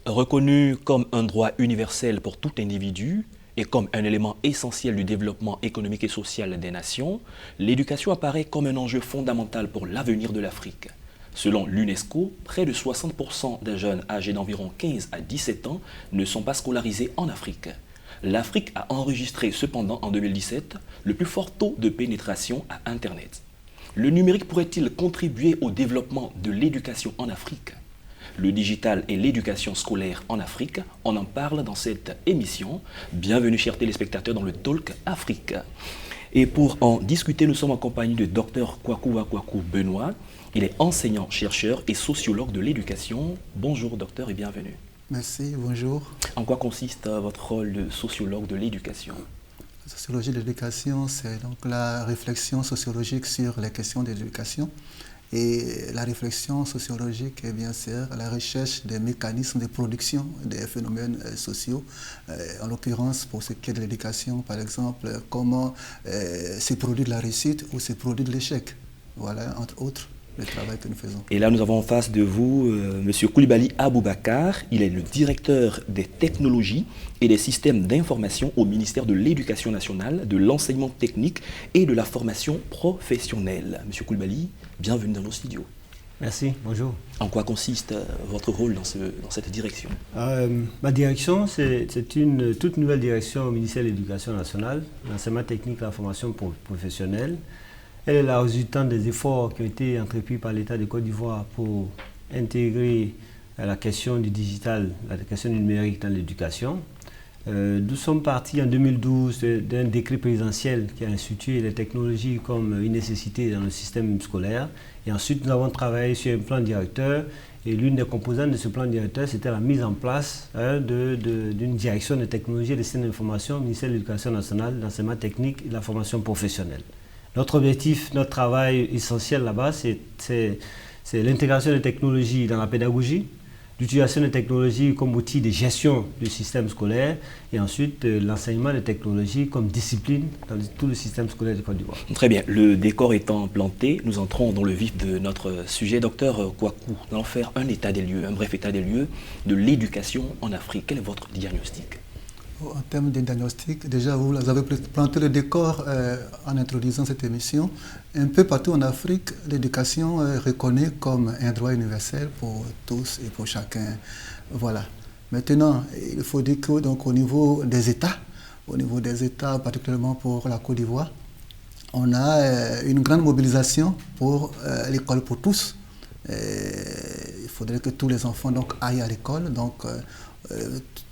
Reconnu comme un droit universel pour tout individu et comme un élément essentiel du développement économique et social des nations, l'éducation apparaît comme un enjeu fondamental pour l'avenir de l'Afrique. Selon l'UNESCO, près de 60% des jeunes âgés d'environ 15 à 17 ans ne sont pas scolarisés en Afrique. L'Afrique a enregistré cependant en 2017 le plus fort taux de pénétration à Internet. Le numérique pourrait-il contribuer au développement de l'éducation en Afrique ? Le digital et l'éducation scolaire en Afrique, on en parle dans cette émission. Bienvenue chers téléspectateurs dans le Talk Afrique. Et pour en discuter, nous sommes en compagnie de Dr Kwaku Benoît. Il est enseignant-chercheur et sociologue de l'éducation. Bonjour docteur et bienvenue. Merci, bonjour. En quoi consiste votre rôle de sociologue de l'éducation ? La sociologie de l'éducation, c'est donc la réflexion sociologique sur les questions d'éducation. Et la réflexion sociologique est bien sûr la recherche des mécanismes de production des phénomènes sociaux. En l'occurrence, pour ce qui est de l'éducation, par exemple, comment se produit de la réussite ou se produit de l'échec. Voilà, entre autres, le travail que nous faisons. Et là, nous avons en face de vous M. Koulibaly Aboubakar. Il est le directeur des technologies et des systèmes d'information au ministère de l'Éducation nationale, de l'enseignement technique et de la formation professionnelle. M. Koulibaly, bienvenue dans nos studios. Merci, bonjour. En quoi consiste votre rôle dans cette direction ? Ma direction, c'est une toute nouvelle direction au ministère de l'Éducation nationale, l'enseignement technique et la formation professionnelle. Elle est la résultante des efforts qui ont été entrepris par l'État de Côte d'Ivoire pour intégrer la question du digital, la question du numérique dans l'éducation. Nous sommes partis en 2012 d'un décret présidentiel qui a institué les technologies comme une nécessité dans le système scolaire. Et ensuite, nous avons travaillé sur un plan directeur. Et l'une des composantes de ce plan directeur, c'était la mise en place d'une direction de technologie et de systèmes d'information au ministère de l'Éducation nationale, l'enseignement technique et de la formation professionnelle. Notre objectif, notre travail essentiel là-bas, c'est l'intégration des technologies dans la pédagogie, l'utilisation des technologies comme outil de gestion du système scolaire et ensuite l'enseignement des technologies comme discipline dans tout le système scolaire de Côte d'Ivoire. Très bien. Le décor étant planté, nous entrons dans le vif de notre sujet. Docteur Kwaku, nous allons faire un état des lieux, un bref état des lieux de l'éducation en Afrique. Quel est votre diagnostic ? En termes de diagnostic, déjà vous avez planté le décor en introduisant cette émission. Un peu partout en Afrique, l'éducation est reconnue comme un droit universel pour tous et pour chacun. Voilà. Maintenant, il faut dire que donc, au niveau des États, particulièrement pour la Côte d'Ivoire, on a une grande mobilisation pour l'école pour tous. Il faudrait que tous les enfants donc, aillent à l'école. Donc,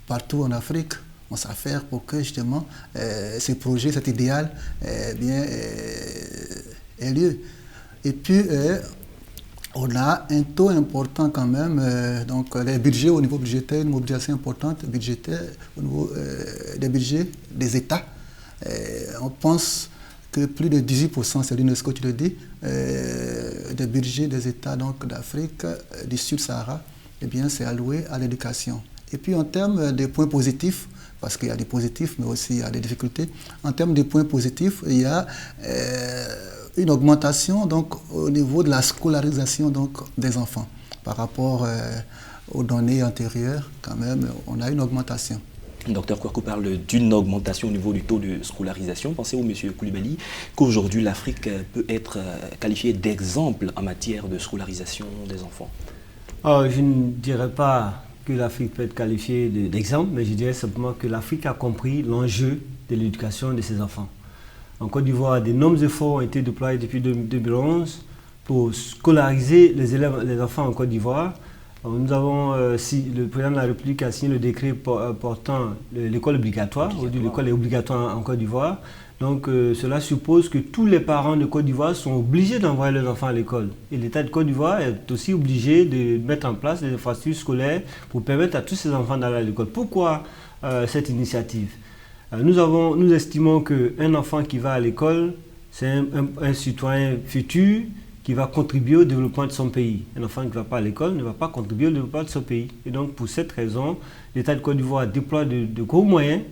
partout en Afrique, on s'affaire pour que justement ce projet, cet idéal ait lieu. Et puis, on a un taux important quand même, donc les budgets au niveau budgétaire, une mobilisation importante budgétaire au niveau des budgets des États. On pense que plus de 18%, c'est l'UNESCO qui le dit, des budgets des États d'Afrique, du Sud-Sahara, eh bien c'est alloué à l'éducation. Et puis en termes de points positifs, parce qu'il y a des positifs, mais aussi il y a des difficultés. En termes de points positifs, il y a une augmentation donc, au niveau de la scolarisation donc, des enfants. Par rapport aux données antérieures, quand même, on a une augmentation. Docteur Kwaku parle d'une augmentation au niveau du taux de scolarisation. Pensez-vous, M. Koulibaly, qu'aujourd'hui l'Afrique peut être qualifiée d'exemple en matière de scolarisation des enfants ? Je ne dirais pas que l'Afrique peut être qualifiée d'exemple, mais je dirais simplement que l'Afrique a compris l'enjeu de l'éducation de ses enfants. En Côte d'Ivoire, d'énormes efforts ont été déployés depuis 2011 pour scolariser les enfants en Côte d'Ivoire. Nous avons, le président de la République a signé le décret portant l'école obligatoire. Aujourd'hui, l'école est obligatoire en Côte d'Ivoire. Donc, cela suppose que tous les parents de Côte d'Ivoire sont obligés d'envoyer leurs enfants à l'école. Et l'État de Côte d'Ivoire est aussi obligé de mettre en place des infrastructures scolaires pour permettre à tous ces enfants d'aller à l'école. Pourquoi cette initiative ? Nous estimons qu'un enfant qui va à l'école, c'est un citoyen futur qui va contribuer au développement de son pays. Un enfant qui ne va pas à l'école ne va pas contribuer au développement de son pays. Et donc, pour cette raison, l'État de Côte d'Ivoire déploie de gros moyens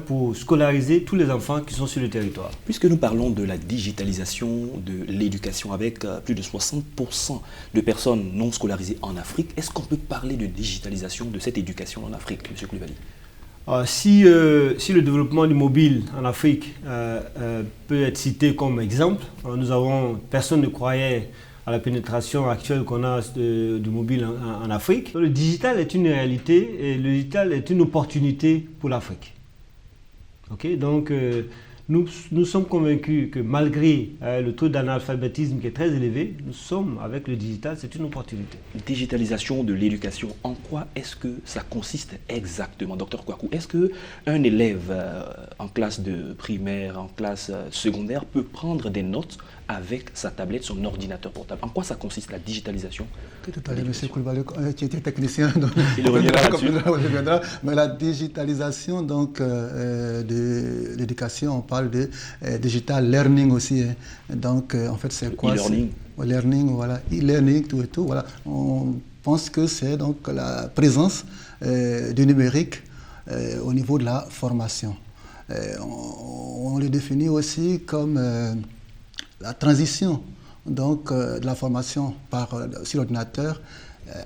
pour scolariser tous les enfants qui sont sur le territoire. Puisque nous parlons de la digitalisation de l'éducation avec plus de 60% de personnes non scolarisées en Afrique, est-ce qu'on peut parler de digitalisation de cette éducation en Afrique, M. Coulibaly? Si le développement du mobile en Afrique peut être cité comme exemple, personne ne croyait à la pénétration actuelle qu'on a du mobile en Afrique. Le digital est une réalité et le digital est une opportunité pour l'Afrique. Okay? Donc, nous sommes convaincus que malgré le taux d'analphabétisme qui est très élevé, nous sommes avec le digital, c'est une opportunité. Digitalisation de l'éducation, en quoi est-ce que ça consiste exactement, Dr Kouakou? Est-ce qu'un élève en classe de primaire, en classe secondaire peut prendre des notes avec sa tablette, son ordinateur portable? En quoi ça consiste la digitalisation? Tout à l'heure, M. Coulibaly, qui était technicien, donc, il reviendra mais la digitalisation donc, de l'éducation, on parle de digital learning aussi. Hein. Donc, en fait, c'est quoi? E-learning. Learning, voilà. E-learning, tout et tout. Voilà. On pense que c'est donc la présence du numérique au niveau de la formation. On le définit aussi comme la transition donc, de la formation sur l'ordinateur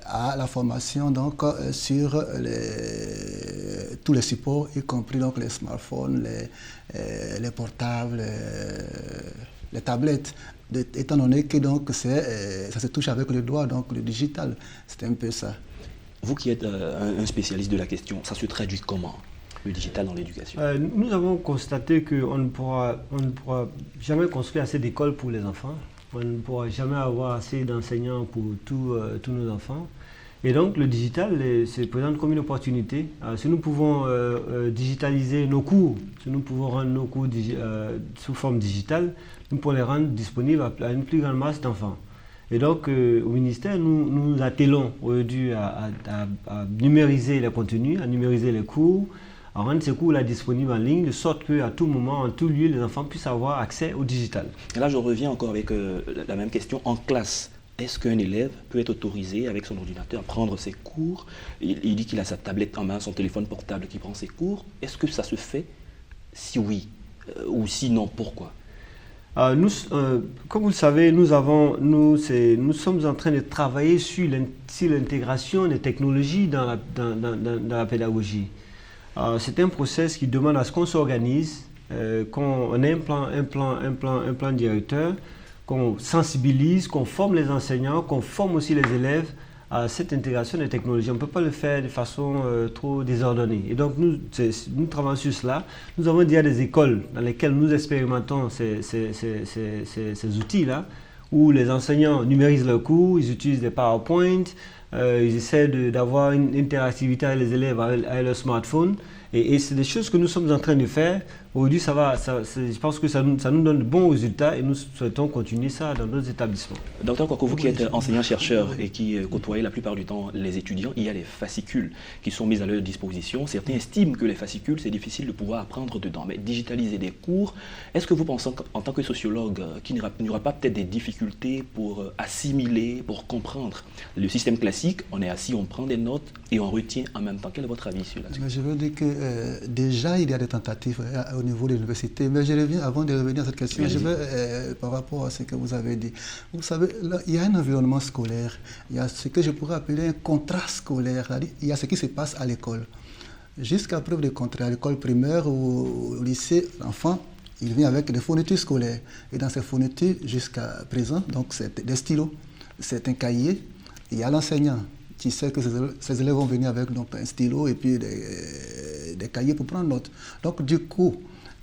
à la formation donc, sur tous les supports, y compris donc, les smartphones, les portables, les tablettes, étant donné que donc, ça se touche avec le doigt, donc le digital. C'est un peu ça. Vous qui êtes un spécialiste de la question, ça se traduit comment, le digital dans l'éducation? Nous avons constaté qu'on ne pourra jamais construire assez d'écoles pour les enfants. On ne pourra jamais avoir assez d'enseignants pour tous nos enfants. Et donc, le digital se présente comme une opportunité. Si nous pouvons digitaliser nos cours, si nous pouvons rendre nos cours sous forme digitale, nous pourrons les rendre disponibles à une plus grande masse d'enfants. Et donc, au ministère, nous nous attelons aujourd'hui à numériser les contenus, à numériser les cours, à rendre ces cours-là disponibles en ligne, de sorte qu'à tout moment, en tout lieu, les enfants puissent avoir accès au digital. Et là, je reviens encore avec la même question. En classe, est-ce qu'un élève peut être autorisé avec son ordinateur à prendre ses cours? Il dit qu'il a sa tablette en main, son téléphone portable qui prend ses cours. Est-ce que ça se fait? Si oui, ou sinon, pourquoi? Comme vous le savez, nous sommes en train de travailler sur l'intégration des technologies dans la pédagogie. C'est un process qui demande à ce qu'on s'organise, qu'on ait un plan directeur, qu'on sensibilise, qu'on forme les enseignants, qu'on forme aussi les élèves à cette intégration des technologies. On ne peut pas le faire de façon trop désordonnée. Et donc, nous travaillons sur cela. Nous avons déjà des écoles dans lesquelles nous expérimentons ces outils-là, où les enseignants numérisent leurs cours, ils utilisent des PowerPoint, ils essaient d'avoir une interactivité avec les élèves avec leur smartphone. Et c'est des choses que nous sommes en train de faire. Aujourd'hui, je pense que ça nous donne de bons résultats et nous souhaitons continuer ça dans d'autres établissements. Docteur Kouakou, vous qui êtes enseignant-chercheur et qui côtoyez la plupart du temps les étudiants, il y a des fascicules qui sont mises à leur disposition. Certains estiment que les fascicules, c'est difficile de pouvoir apprendre dedans. Mais digitaliser des cours, est-ce que vous pensez qu'en tant que sociologue, qu'il n'y aura pas peut-être des difficultés pour assimiler, pour comprendre le système classique? On est assis, on prend des notes et on retient en même temps. Quel est votre avis sur là-dessus? Je veux dire que déjà, il y a des tentatives au niveau de l'université. Mais je reviens, avant de revenir à cette question, je vais, par rapport à ce que vous avez dit. Vous savez, là, il y a un environnement scolaire. Il y a ce que je pourrais appeler un contrat scolaire. Il y a ce qui se passe à l'école. Jusqu'à preuve de contraire, à l'école primaire ou au lycée, l'enfant, il vient avec des fournitures scolaires. Et dans ces fournitures, jusqu'à présent, donc c'est des stylos, c'est un cahier. Il y a l'enseignant qui sait que ses élèves vont venir avec donc, un stylo et puis des cahiers pour prendre note. Donc du coup,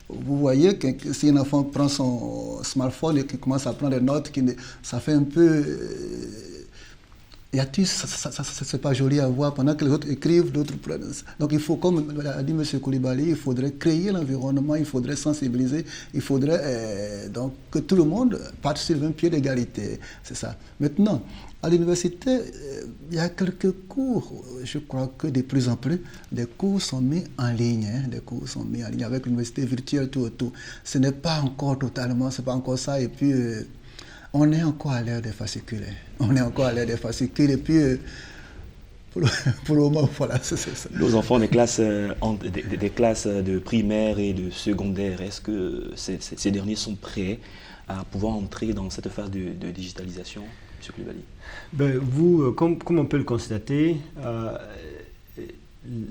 vous voyez que si un enfant prend son smartphone et qu'il commence à prendre des notes, ça fait un peu... c'est pas joli à voir pendant que les autres écrivent, d'autres prennent. Donc il faut, comme l'a dit M. Coulibaly, il faudrait créer l'environnement, il faudrait sensibiliser, il faudrait donc que tout le monde participe d'un pied d'égalité. C'est ça. Maintenant, à l'université, il y a quelques cours. Je crois que de plus en plus, des cours sont mis en ligne. Des cours sont mis en ligne avec l'université virtuelle, tout. Ce n'est pas encore totalement, c'est pas encore ça. Et puis, on est encore à l'ère des fascicules. On est encore à l'ère des fascicules. Et puis, pour le moment, voilà, c'est ça. Nos enfants des classes de primaire et de secondaire, est-ce que ces derniers sont prêts à pouvoir entrer dans cette phase de digitalisation, M. Coulibaly? Vous, comme on peut le constater,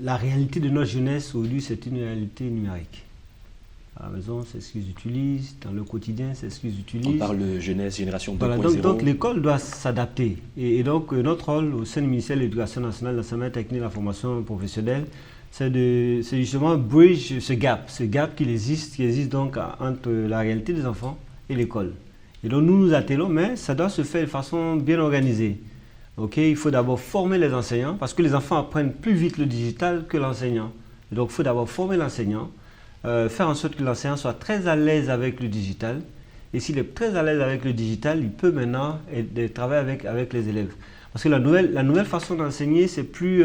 la réalité de notre jeunesse aujourd'hui, c'est une réalité numérique. À la maison, c'est ce qu'ils utilisent, dans le quotidien, c'est ce qu'ils utilisent. On parle de jeunesse, génération 2.0. Voilà, donc l'école doit s'adapter. Et donc notre rôle au sein du ministère de l'Éducation nationale, de l'enseignement technique et de la formation professionnelle, c'est justement bridge ce gap qui existe donc entre la réalité des enfants et l'école. Et donc nous nous attelons, mais ça doit se faire de façon bien organisée. Il faut d'abord former les enseignants, parce que les enfants apprennent plus vite le digital que l'enseignant. Et donc il faut d'abord former l'enseignant, faire en sorte que l'enseignant soit très à l'aise avec le digital. Et s'il est très à l'aise avec le digital, il peut maintenant travailler avec les élèves. Parce que la nouvelle façon d'enseigner, c'est plus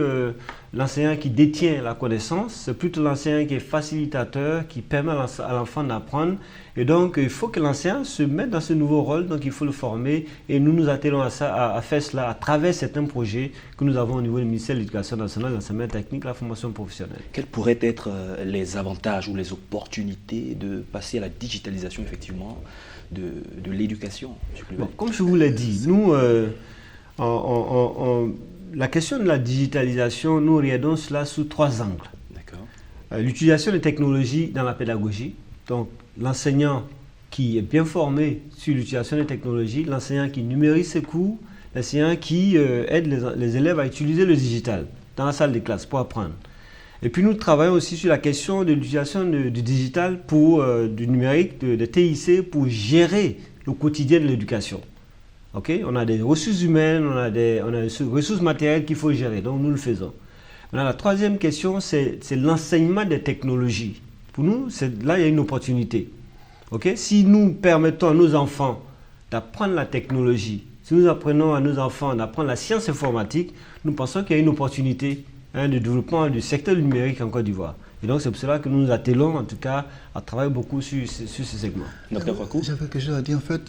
l'enseignant qui détient la connaissance, c'est plutôt l'enseignant qui est facilitateur, qui permet à l'enfant d'apprendre. Et donc, il faut que l'enseignant se mette dans ce nouveau rôle, donc il faut le former. Et nous nous attelons à faire cela à travers certains projets que nous avons au niveau du ministère de l'Éducation nationale, de l'enseignement technique, de la formation professionnelle. Quels pourraient être les avantages ou les opportunités de passer à la digitalisation, effectivement, de l'éducation, M. Coulibaly? Comme je vous l'ai dit, nous... la question de la digitalisation, nous regardons cela sous 3 angles. L'utilisation des technologies dans la pédagogie, donc l'enseignant qui est bien formé sur l'utilisation des technologies, l'enseignant qui numérise ses cours, l'enseignant qui aide les élèves à utiliser le digital dans la salle de classe pour apprendre. Et puis nous travaillons aussi sur la question de l'utilisation du digital du numérique, de TIC pour gérer le quotidien de l'éducation. On a des ressources humaines, on a des ressources matérielles qu'il faut gérer, donc nous le faisons. Maintenant, la troisième question, c'est l'enseignement des technologies. Pour nous, là, il y a une opportunité. Si nous permettons à nos enfants d'apprendre la technologie, si nous apprenons à nos enfants d'apprendre la science informatique, nous pensons qu'il y a une opportunité de développement du secteur numérique en Côte d'Ivoire. Et donc, c'est pour cela que nous nous attelons, en tout cas, à travailler beaucoup sur ce segment. Docteur Kwaku? J'avais quelque chose à dire. En fait,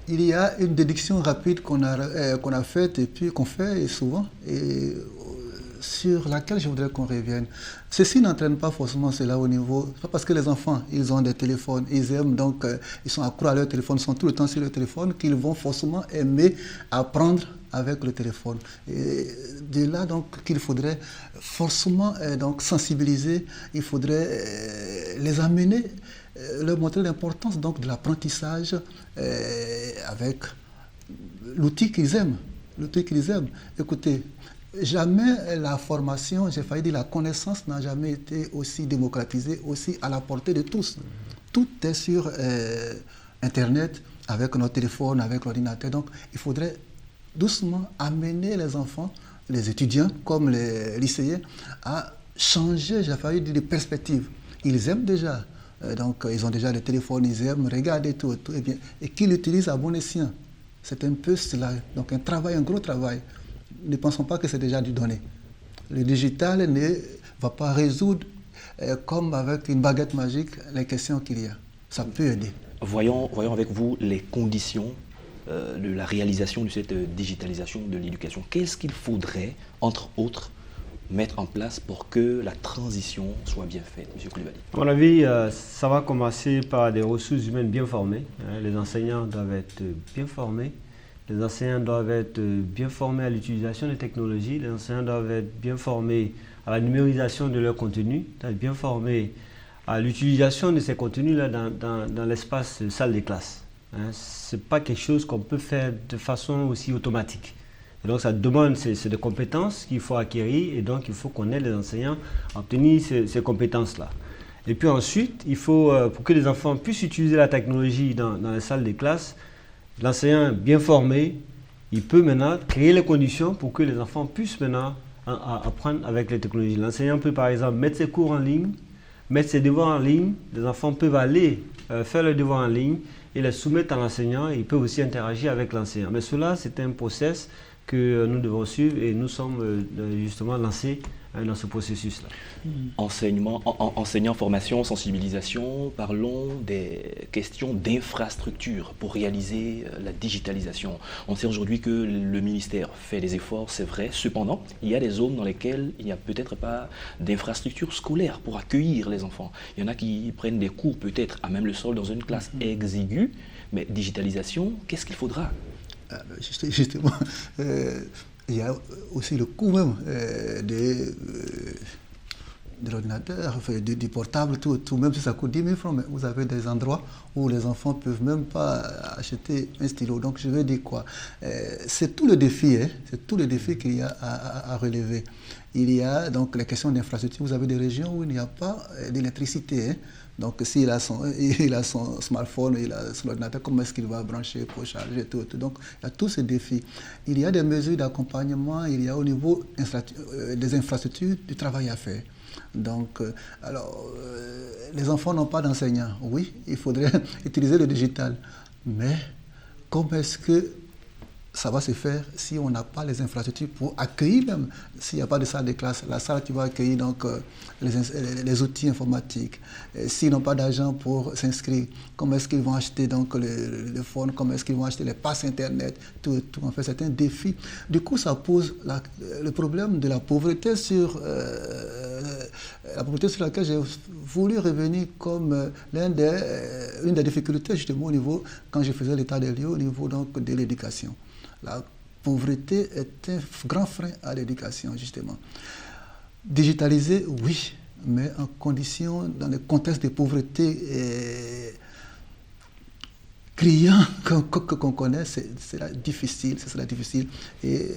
il y a une déduction rapide qu'on a faite et puis qu'on fait souvent, et sur laquelle je voudrais qu'on revienne. Ceci n'entraîne pas forcément cela au niveau... C'est pas parce que les enfants, ils ont des téléphones, ils aiment, donc ils sont accros à leur téléphone, ils sont tout le temps sur le téléphone, qu'ils vont forcément aimer apprendre avec le téléphone. Et de là, donc, qu'il faudrait forcément donc, sensibiliser, il faudrait les amener, leur montrer l'importance donc, de l'apprentissage avec l'outil qu'ils aiment. Écoutez, jamais la formation, j'ai failli dire la connaissance n'a jamais été aussi démocratisée, aussi à la portée de tous. Tout est sur Internet, avec notre téléphone, avec l'ordinateur. Donc, il faudrait doucement amener les enfants, les étudiants comme les lycéens, à changer, j'ai failli dire, de perspective. Ils aiment déjà, donc ils ont déjà le téléphone, ils aiment regarder tout et qu'ils l'utilisent à bon escient. C'est un peu cela, donc un gros travail. Ne pensons pas que c'est déjà du donné. Le digital ne va pas résoudre, comme avec une baguette magique, les questions qu'il y a. Ça peut aider. Voyons avec vous les conditions de la réalisation de cette digitalisation de l'éducation. Qu'est-ce qu'il faudrait, entre autres, mettre en place pour que la transition soit bien faite, M. Coulibaly? À mon avis, ça va commencer par des ressources humaines bien formées. Les enseignants doivent être bien formés. Les enseignants doivent être bien formés à l'utilisation des technologies. Les enseignants doivent être bien formés à la numérisation de leur contenu, doivent être bien formés à l'utilisation de ces contenus-là dans l'espace salle de classe. Ce n'est pas quelque chose qu'on peut faire de façon aussi automatique. Et donc ça demande c'est des compétences qu'il faut acquérir et donc il faut qu'on aide les enseignants à obtenir ces compétences-là. Et puis ensuite, il faut, pour que les enfants puissent utiliser la technologie dans les salles de classe, l'enseignant bien formé, il peut maintenant créer les conditions pour que les enfants puissent maintenant apprendre avec les technologies. L'enseignant peut par exemple mettre ses cours en ligne, mettre ses devoirs en ligne, les enfants peuvent aller faire leurs devoirs en ligne et les soumettre à l'enseignant et ils peuvent aussi interagir avec l'enseignant. Mais cela, c'est un process que nous devons suivre et nous sommes justement lancés dans ce processus-là. Enseignants, formation, sensibilisation, parlons des questions d'infrastructure pour réaliser la digitalisation. On sait aujourd'hui que le ministère fait des efforts, c'est vrai. Cependant, il y a des zones dans lesquelles il n'y a peut-être pas d'infrastructure scolaire pour accueillir les enfants. Il y en a qui prennent des cours peut-être à même le sol dans une classe exiguë, mais digitalisation, qu'est-ce qu'il faudra? Justement, il y a aussi le coût même de l'ordinateur, enfin, du portable, tout, même si ça coûte 10 000 francs, mais vous avez des endroits où les enfants ne peuvent même pas acheter un stylo. Donc je veux dire quoi? C'est tout le défi, c'est tout le défi qu'il y a à relever. Il y a donc les questions d'infrastructure. Vous avez des régions où il n'y a pas d'électricité. Donc s'il a son smartphone, il a son ordinateur, comment est-ce qu'il va brancher pour charger tout. Donc il y a tous ces défis. Il y a des mesures d'accompagnement, il y a au niveau des infrastructures du travail à faire. Donc, les enfants n'ont pas d'enseignants. Oui, il faudrait utiliser le digital. Mais comment est-ce que ça va se faire si on n'a pas les infrastructures pour accueillir même, s'il n'y a pas de salle de classe, la salle qui va accueillir donc, les outils informatiques. S'ils n'ont pas d'argent pour s'inscrire, comment est-ce qu'ils vont acheter donc, le phone, comment est-ce qu'ils vont acheter les passes Internet, tout. En fait, c'est un défi. Du coup, ça pose le problème de la pauvreté sur laquelle j'ai voulu revenir comme une des difficultés justement au niveau, quand je faisais l'état des lieux, au niveau donc, de l'éducation. La pauvreté est un grand frein à l'éducation, justement. Digitaliser, oui, mais en condition, dans le contexte de pauvreté criant qu'on connaît, c'est difficile. Et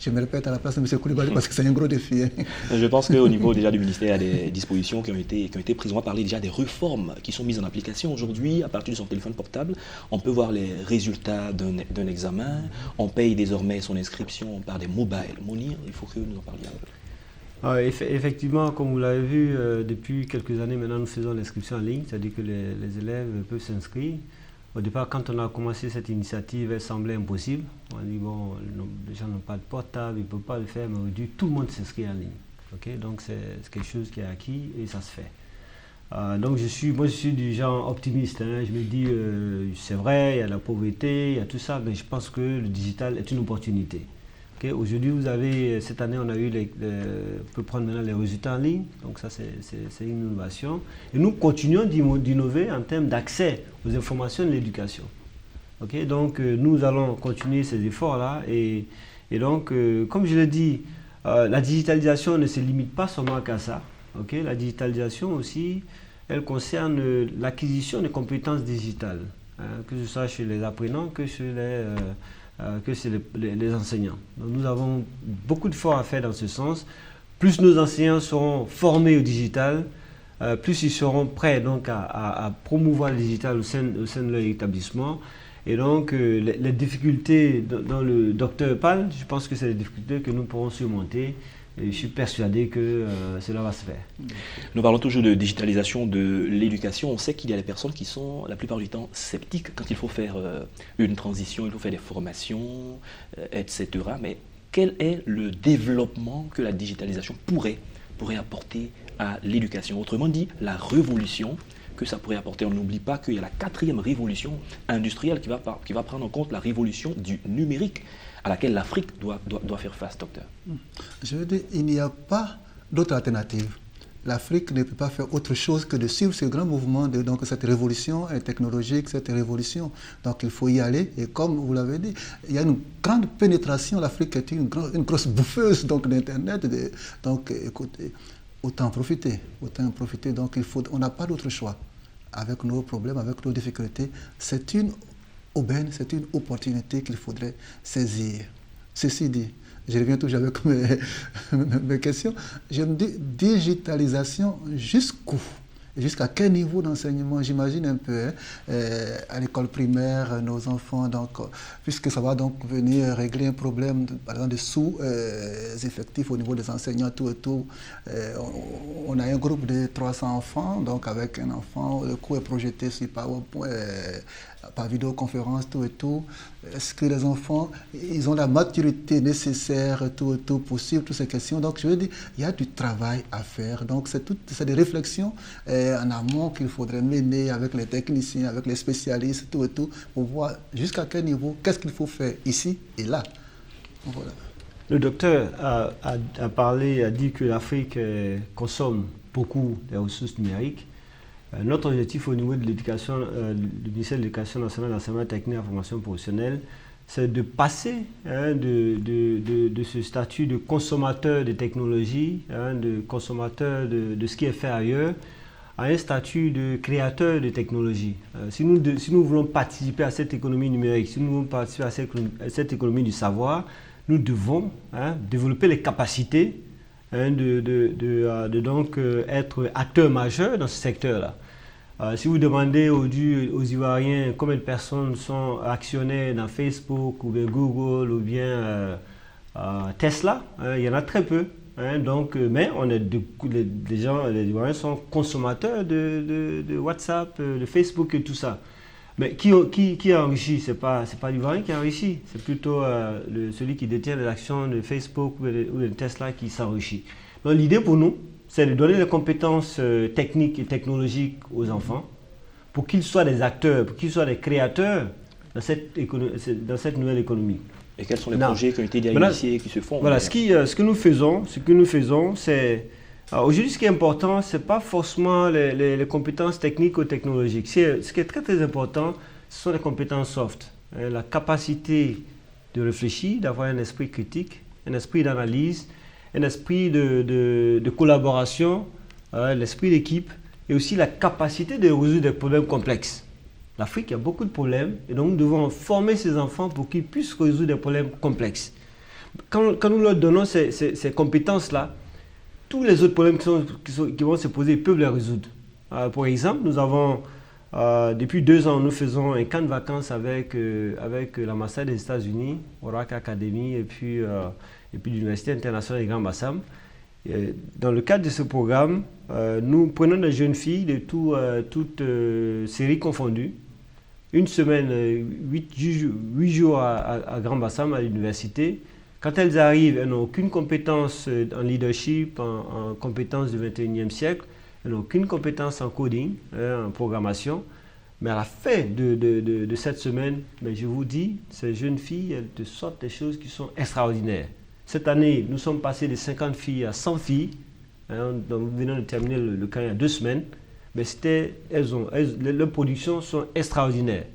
je me répète à la place de M. Koulibaly parce que c'est un gros défi. Je pense qu'au niveau déjà du ministère, il y a des dispositions qui ont été prises. On va parler déjà des réformes qui sont mises en application aujourd'hui. À partir de son téléphone portable, on peut voir les résultats d'un examen. On paye désormais son inscription par des mobile money. Il faut que nous en parlions un peu. Effectivement, comme vous l'avez vu, depuis quelques années maintenant, nous faisons l'inscription en ligne, c'est-à-dire que les élèves peuvent s'inscrire. Au départ, quand on a commencé cette initiative, elle semblait impossible. On a dit, bon, les gens n'ont pas de portable, ils ne peuvent pas le faire, mais aujourd'hui, tout le monde s'inscrit en ligne. Okay? Donc, c'est quelque chose qui est acquis et ça se fait. Donc, moi, je suis du genre optimiste. Je me dis, c'est vrai, il y a la pauvreté, il y a tout ça, mais je pense que le digital est une opportunité. Okay? Aujourd'hui, cette année, on peut prendre maintenant les résultats en ligne, donc ça c'est une innovation. Et nous continuons d'innover en termes d'accès aux informations de l'éducation. Okay? Donc nous allons continuer ces efforts-là et donc, comme je l'ai dit, la digitalisation ne se limite pas seulement qu'à ça. Okay? La digitalisation aussi, elle concerne l'acquisition de compétences digitales, que ce soit chez les apprenants que chez les enseignants. Donc nous avons beaucoup d'efforts à faire dans ce sens. Plus nos enseignants seront formés au digital, plus ils seront prêts donc, à promouvoir le digital au sein de leur établissement. Et donc les difficultés dont le docteur parle, je pense que c'est des difficultés que nous pourrons surmonter. Et je suis persuadé que cela va se faire. Nous parlons toujours de digitalisation de l'éducation. On sait qu'il y a des personnes qui sont la plupart du temps sceptiques quand il faut faire une transition, il faut faire des formations, etc. Mais quel est le développement que la digitalisation pourrait apporter à l'éducation? Autrement dit, la révolution que ça pourrait apporter. On n'oublie pas qu'il y a la 4e révolution industrielle qui va prendre en compte la révolution du numérique, à laquelle l'Afrique doit faire face, docteur. Je veux dire, il n'y a pas d'autre alternative. L'Afrique ne peut pas faire autre chose que de suivre ce grand mouvement, donc cette révolution technologique, cette révolution. Donc il faut y aller. Et comme vous l'avez dit, il y a une grande pénétration. L'Afrique est une grosse bouffeuse d'Internet. Donc écoutez, autant en profiter. Donc on n'a pas d'autre choix. Avec nos problèmes, avec nos difficultés, c'est une aubaine, c'est une opportunité qu'il faudrait saisir. Ceci dit, je reviens toujours avec mes questions. Je me dis, digitalisation jusqu'où? Jusqu'à quel niveau d'enseignement? J'imagine un peu à l'école primaire, nos enfants, donc, puisque ça va donc venir régler un problème, par exemple, de sous-effectifs au niveau des enseignants, tout. On a un groupe de 300 enfants, donc avec un enfant, le cours est projeté sur PowerPoint, par vidéoconférence, tout. Est-ce que les enfants, ils ont la maturité nécessaire, tout possible, toutes ces questions. Donc, je veux dire, il y a du travail à faire. Donc, c'est des réflexions en amont qu'il faudrait mener avec les techniciens, avec les spécialistes, tout, pour voir jusqu'à quel niveau, qu'est-ce qu'il faut faire ici et là. Voilà. Le docteur a dit que l'Afrique consomme beaucoup de ressources numériques. Notre objectif au niveau de l'éducation, du ministère de l'Éducation nationale, de l'enseignement technique et de la formation professionnelle, c'est de passer de ce statut de consommateur de technologie, de consommateur de ce qui est fait ailleurs, à un statut de créateur de technologie. Si nous voulons participer à cette économie numérique, si nous voulons participer à cette économie du savoir, nous devons développer les capacités de donc être acteurs majeurs dans ce secteur-là. Si vous demandez aux Ivoiriens combien de personnes sont actionnaires dans Facebook ou bien Google ou bien Tesla, il y en a très peu. Mais les Ivoiriens sont consommateurs de WhatsApp, de Facebook et tout ça. Mais qui a enrichi? C'est pas l'Ivoirien qui a enrichi, c'est plutôt celui qui détient les actions de Facebook ou de Tesla qui s'enrichit. Donc l'idée pour nous, c'est de donner les compétences techniques et technologiques aux enfants pour qu'ils soient des acteurs, pour qu'ils soient des créateurs dans cette nouvelle économie. Et quels sont les projets qui ont été initiés, qui se font? Voilà, ce que nous faisons, c'est... Aujourd'hui, ce qui est important, ce n'est pas forcément les compétences techniques ou technologiques. Ce qui est très, très important, ce sont les compétences soft. La capacité de réfléchir, d'avoir un esprit critique, un esprit d'analyse, un esprit de collaboration, l'esprit d'équipe et aussi la capacité de résoudre des problèmes complexes. L'Afrique a beaucoup de problèmes et donc nous devons former ces enfants pour qu'ils puissent résoudre des problèmes complexes. Quand nous leur donnons ces compétences-là, tous les autres problèmes qui vont se poser, ils peuvent les résoudre. Par exemple, nous avons, depuis 2 ans, nous faisons un camp de vacances avec l'ambassade des États-Unis, Oracle Academy et puis l'Université internationale des Grands Bassam. Dans le cadre de ce programme, nous prenons des jeunes filles de toutes séries confondues. Une semaine, 8 jours à Grand Bassam, à l'université. Quand elles arrivent, elles n'ont aucune compétence en leadership, en compétences du 21e siècle. Elles n'ont aucune compétence en coding, en programmation. Mais à la fin de cette semaine, je vous dis, ces jeunes filles, elles te sortent des choses qui sont extraordinaires. Cette année, nous sommes passés de 50 filles à 100 filles. Nous venons de terminer le camp il y a 2 semaines. Mais leurs productions sont extraordinaires.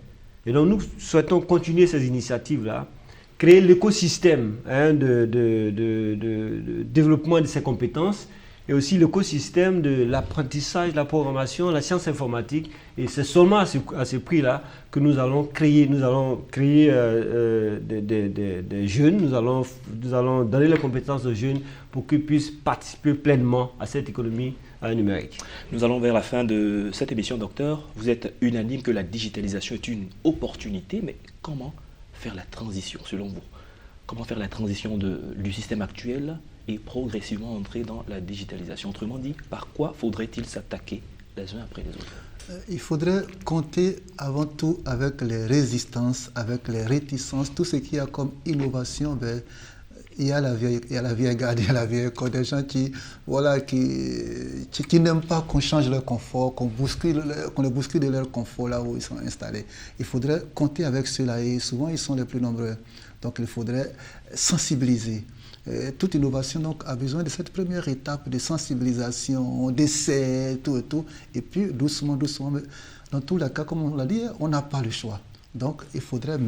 Et donc nous souhaitons continuer ces initiatives-là, créer l'écosystème de développement de ces compétences et aussi l'écosystème de l'apprentissage, la programmation, la science informatique. Et c'est seulement à ce prix-là que nous allons créer des jeunes, nous allons donner les compétences aux jeunes pour qu'ils puissent participer pleinement à cette économie numérique. Nous allons vers la fin de cette émission, docteur. Vous êtes unanime que la digitalisation est une opportunité, mais comment faire la transition selon vous? Comment faire la transition du système actuel et progressivement entrer dans la digitalisation? Autrement dit, par quoi faudrait-il s'attaquer les uns après les autres? Il faudrait compter avant tout avec les résistances, avec les réticences, tout ce qu'il y a comme innovation. Il y a la vieille garde, il y a la vieille école, des gens qui n'aiment pas qu'on change leur confort, qu'on les bouscule de leur confort là où ils sont installés. Il faudrait compter avec ceux-là et souvent ils sont les plus nombreux. Donc il faudrait sensibiliser. Toute innovation donc, a besoin de cette première étape de sensibilisation, d'essai, tout. Et puis doucement, mais dans tous les cas, comme on l'a dit, on n'a pas le choix. Donc il faudrait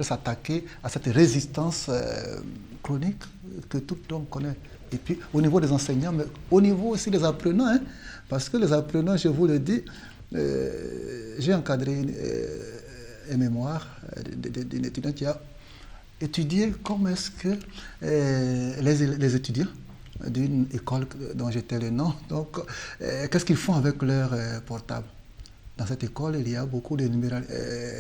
s'attaquer à cette résistance chronique que tout le monde connaît. Et puis au niveau des enseignants, mais au niveau aussi des apprenants, parce que les apprenants, je vous le dis, j'ai encadré un mémoire d'une étudiante qui a étudié comment est-ce que les étudiants d'une école dont j'étais le nom, donc qu'est-ce qu'ils font avec leur portable. Dans cette école, il y a beaucoup de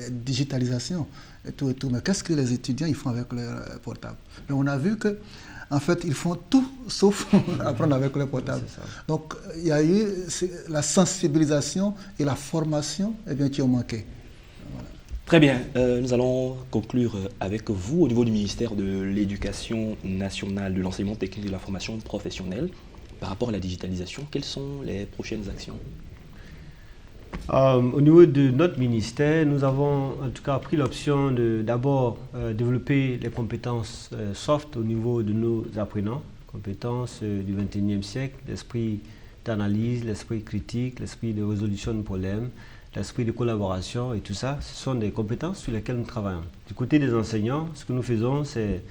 digitalisation et tout. Mais qu'est-ce que les étudiants ils font avec leur portable? Mais on a vu que, en fait, ils font tout sauf apprendre avec leur portable. Donc, il y a eu la sensibilisation et la formation qui ont manqué. Voilà. Très bien, nous allons conclure avec vous au niveau du ministère de l'Éducation nationale, de l'enseignement technique et de la formation professionnelle. Par rapport à la digitalisation, quelles sont les prochaines actions? Au niveau de notre ministère, nous avons en tout cas pris l'option de d'abord développer les compétences soft au niveau de nos apprenants, compétences du 21e siècle, l'esprit d'analyse, l'esprit critique, l'esprit de résolution de problèmes, l'esprit de collaboration et tout ça, ce sont des compétences sur lesquelles nous travaillons. Du côté des enseignants, ce que nous faisons, c'est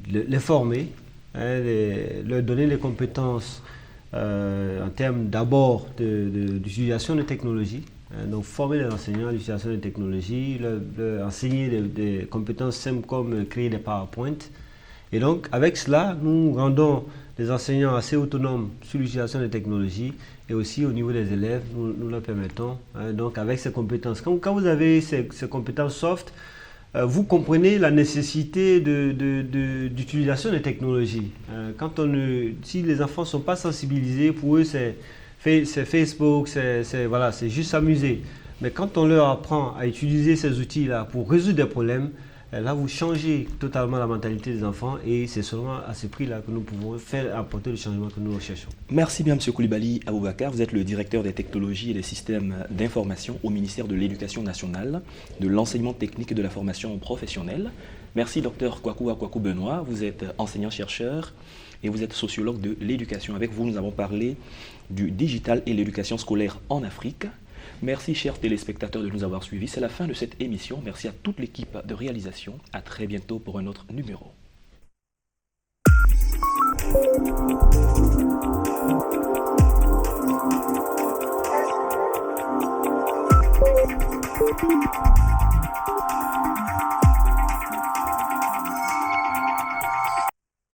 les former, leur donner les compétences en termes d'abord d'utilisation de technologies. Donc former les enseignants à l'utilisation des technologies, leur enseigner des compétences simples comme créer des PowerPoint. Et donc avec cela, nous rendons les enseignants assez autonomes sur l'utilisation des technologies et aussi au niveau des élèves, nous leur permettons, donc avec ces compétences. Quand vous avez ces compétences soft, vous comprenez la nécessité d'utilisation des technologies. Si les enfants ne sont pas sensibilisés, pour eux c'est Facebook, c'est juste s'amuser. Mais quand on leur apprend à utiliser ces outils-là pour résoudre des problèmes, là vous changez totalement la mentalité des enfants et c'est seulement à ce prix-là que nous pouvons apporter le changement que nous recherchons. Merci bien M. Koulibaly Aboubakar, vous êtes le directeur des technologies et des systèmes d'information au ministère de l'Éducation nationale, de l'enseignement technique et de la formation professionnelle. Merci Dr Kwaku Benoît, vous êtes enseignant-chercheur et vous êtes sociologue de l'éducation. Avec vous, nous avons parlé du digital et l'éducation scolaire en Afrique. Merci chers téléspectateurs de nous avoir suivis. C'est la fin de cette émission. Merci à toute l'équipe de réalisation. À très bientôt pour un autre numéro.